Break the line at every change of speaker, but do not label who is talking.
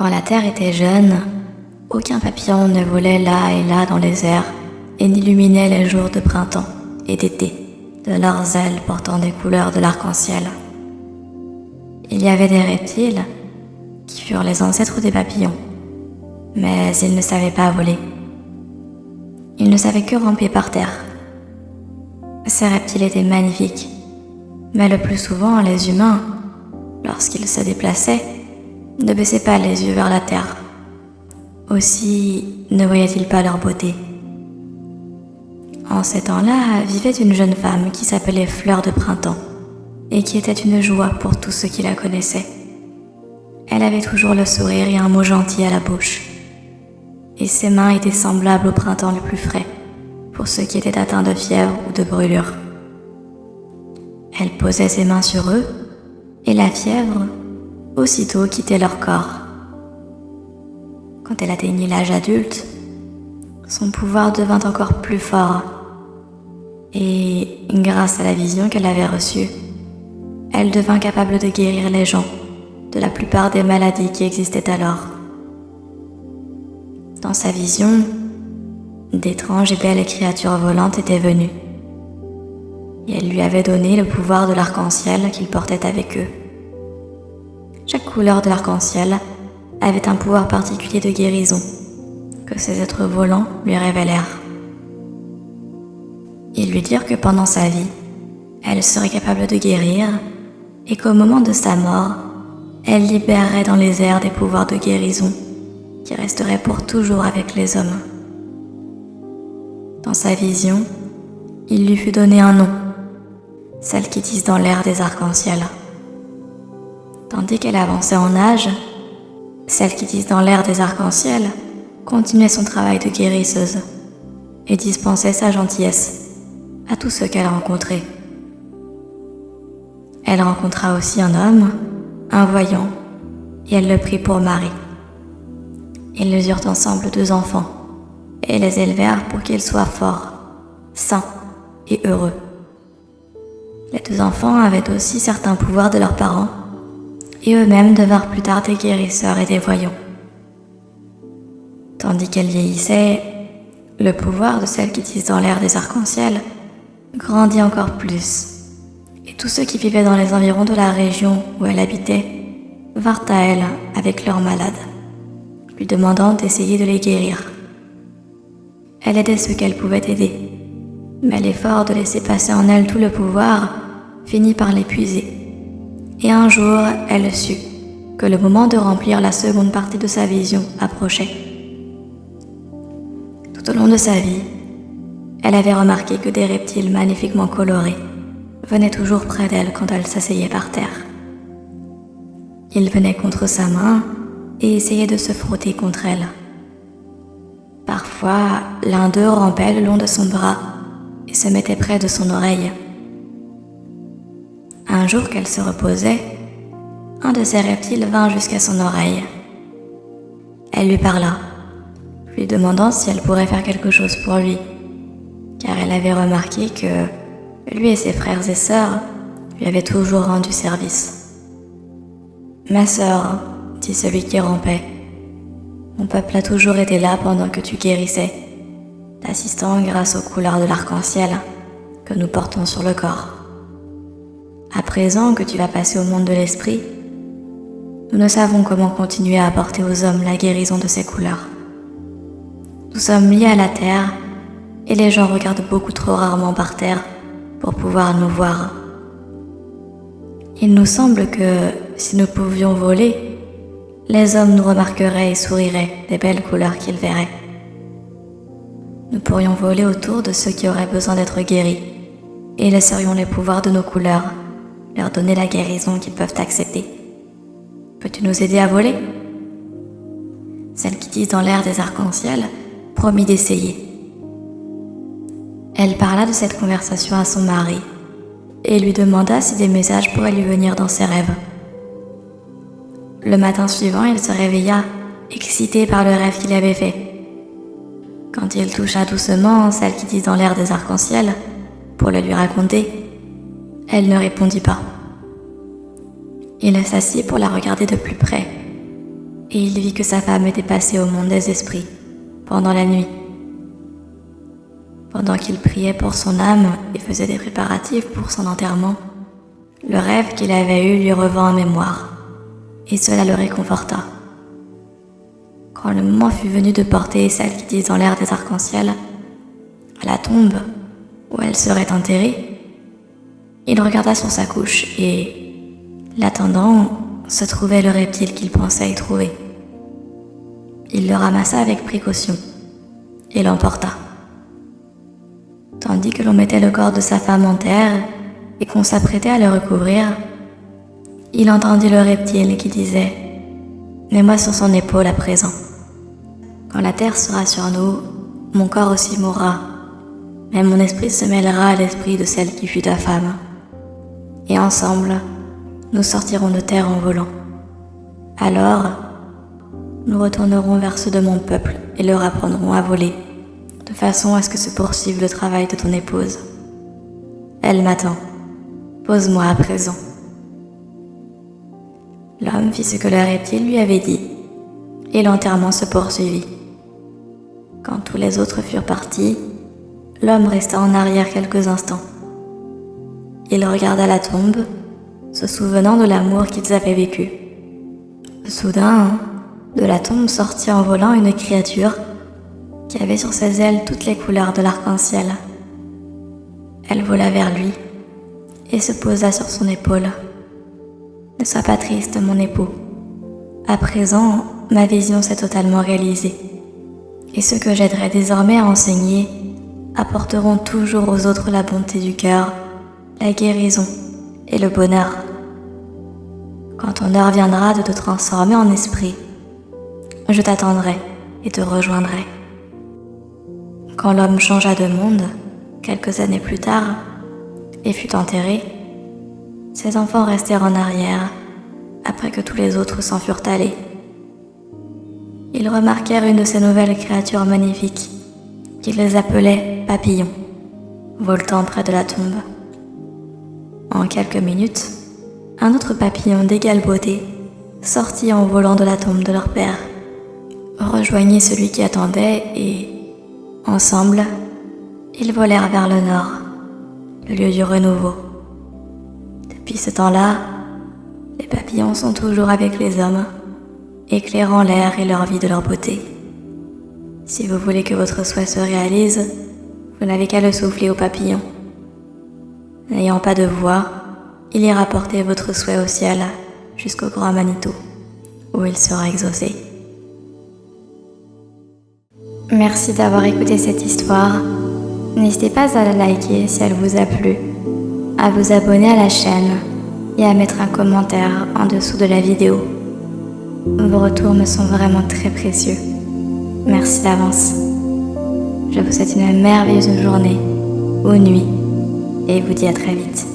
Quand la terre était jeune, aucun papillon ne volait là et là dans les airs et n'illuminait les jours de printemps et d'été de leurs ailes portant des couleurs de l'arc-en-ciel. Il y avait des reptiles qui furent les ancêtres des papillons, mais ils ne savaient pas voler. Ils ne savaient que ramper par terre. Ces reptiles étaient magnifiques, mais le plus souvent les humains, lorsqu'ils se déplaçaient, ne baissaient pas les yeux vers la terre. Aussi ne voyaient-ils pas leur beauté. En ces temps-là vivait une jeune femme qui s'appelait Fleur de Printemps et qui était une joie pour tous ceux qui la connaissaient. Elle avait toujours le sourire et un mot gentil à la bouche. Et ses mains étaient semblables au printemps le plus frais pour ceux qui étaient atteints de fièvre ou de brûlure. Elle posait ses mains sur eux et la fièvre aussitôt quittait leur corps. Quand elle atteignit l'âge adulte, son pouvoir devint encore plus fort et, grâce à la vision qu'elle avait reçue, elle devint capable de guérir les gens de la plupart des maladies qui existaient alors. Dans sa vision, d'étranges et belles créatures volantes étaient venues et elle lui avait donné le pouvoir de l'arc-en-ciel qu'ils portaient avec eux. Chaque couleur de l'arc-en-ciel avait un pouvoir particulier de guérison que ces êtres volants lui révélèrent. Ils lui dirent que pendant sa vie, elle serait capable de guérir et qu'au moment de sa mort, elle libérerait dans les airs des pouvoirs de guérison qui resteraient pour toujours avec les hommes. Dans sa vision, il lui fut donné un nom, celle qui tisse dans l'air des arcs-en-ciel. Tandis qu'elle avançait en âge, celle qui tisse dans l'air des arcs-en-ciel continuait son travail de guérisseuse et dispensait sa gentillesse à tous ceux qu'elle rencontrait. Elle rencontra aussi un homme, un voyant, et elle le prit pour mari. Ils eurent ensemble 2 enfants et les élevèrent pour qu'ils soient forts, sains et heureux. Les 2 enfants avaient aussi certains pouvoirs de leurs parents et eux-mêmes devinrent plus tard des guérisseurs et des voyants. Tandis qu'elle vieillissait, le pouvoir de celle qui tisse dans l'air des arcs-en-ciel grandit encore plus, et tous ceux qui vivaient dans les environs de la région où elle habitait vinrent à elle avec leurs malades, lui demandant d'essayer de les guérir. Elle aidait ceux qu'elle pouvait aider, mais l'effort de laisser passer en elle tout le pouvoir finit par l'épuiser. Et un jour, elle sut que le moment de remplir la seconde partie de sa vision approchait. Tout au long de sa vie, elle avait remarqué que des reptiles magnifiquement colorés venaient toujours près d'elle quand elle s'asseyait par terre. Ils venaient contre sa main et essayaient de se frotter contre elle. Parfois, l'un d'eux rampait le long de son bras et se mettait près de son oreille. Un jour qu'elle se reposait, un de ces reptiles vint jusqu'à son oreille. Elle lui parla, lui demandant si elle pourrait faire quelque chose pour lui, car elle avait remarqué que lui et ses frères et sœurs lui avaient toujours rendu service. « Ma sœur, dit celui qui rampait, mon peuple a toujours été là pendant que tu guérissais, t'assistant grâce aux couleurs de l'arc-en-ciel que nous portons sur le corps. À présent que tu vas passer au monde de l'esprit, nous ne savons comment continuer à apporter aux hommes la guérison de ces couleurs. Nous sommes liés à la terre et les gens regardent beaucoup trop rarement par terre pour pouvoir nous voir. Il nous semble que si nous pouvions voler, les hommes nous remarqueraient et souriraient des belles couleurs qu'ils verraient. Nous pourrions voler autour de ceux qui auraient besoin d'être guéris et laisserions les pouvoirs de nos couleurs leur donner la guérison qu'ils peuvent accepter. Peux-tu nous aider à voler ?» Celle qui tisse dans l'air des arcs-en-ciel promit d'essayer. Elle parla de cette conversation à son mari et lui demanda si des messages pourraient lui venir dans ses rêves. Le matin suivant, il se réveilla, excité par le rêve qu'il avait fait. Quand il toucha doucement celle qui tisse dans l'air des arcs-en-ciel pour le lui raconter, elle ne répondit pas. Il s'assit pour la regarder de plus près. et il vit que sa femme était passée au monde des esprits pendant la nuit. Pendant qu'il priait pour son âme et faisait des préparatifs pour son enterrement, le rêve qu'il avait eu lui revint en mémoire, et cela le réconforta. Quand le moment fut venu de porter celle qui disent dans l'air des arcs-en-ciel à la tombe où elle serait enterrée, il regarda sur sa couche et, l'attendant, se trouvait le reptile qu'il pensait y trouver. Il le ramassa avec précaution et l'emporta. Tandis que l'on mettait le corps de sa femme en terre et qu'on s'apprêtait à le recouvrir, il entendit le reptile qui disait « Mets-moi sur son épaule à présent. Quand la terre sera sur nous, mon corps aussi mourra, mais mon esprit se mêlera à l'esprit de celle qui fut ta femme. Et ensemble, nous sortirons de terre en volant. Alors, nous retournerons vers ceux de mon peuple et leur apprendrons à voler, de façon à ce que se poursuive le travail de ton épouse. Elle m'attend. Pose-moi à présent. » L'homme fit ce que le reptile lui avait dit, et l'enterrement se poursuivit. Quand tous les autres furent partis, l'homme resta en arrière quelques instants. Il regarda la tombe, se souvenant de l'amour qu'ils avaient vécu. Soudain, de la tombe sortit en volant une créature qui avait sur ses ailes toutes les couleurs de l'arc-en-ciel. Elle vola vers lui et se posa sur son épaule. « Ne sois pas triste, mon époux. À présent, ma vision s'est totalement réalisée, et ceux que j'aiderai désormais à enseigner apporteront toujours aux autres la bonté du cœur, la guérison et le bonheur. Quand ton heure viendra de te transformer en esprit, je t'attendrai et te rejoindrai. » Quand l'homme changea de monde, quelques années plus tard, et fut enterré, ses enfants restèrent en arrière après que tous les autres s'en furent allés. Ils remarquèrent une de ces nouvelles créatures magnifiques qu'ils appelaient papillons, voltant près de la tombe. En quelques minutes, un autre papillon d'égale beauté sortit en volant de la tombe de leur père, rejoignit celui qui attendait et, ensemble, ils volèrent vers le nord, le lieu du renouveau. Depuis ce temps-là, les papillons sont toujours avec les hommes, éclairant l'air et leur vie de leur beauté. Si vous voulez que votre souhait se réalise, vous n'avez qu'à le souffler au papillon. N'ayant pas de voix, il ira porter votre souhait au ciel jusqu'au grand Manitou, où il sera exaucé. Merci d'avoir écouté cette histoire. N'hésitez pas à la liker si elle vous a plu, à vous abonner à la chaîne et à mettre un commentaire en dessous de la vidéo. Vos retours me sont vraiment très précieux. Merci d'avance. Je vous souhaite une merveilleuse journée ou nuit et vous dis à très vite.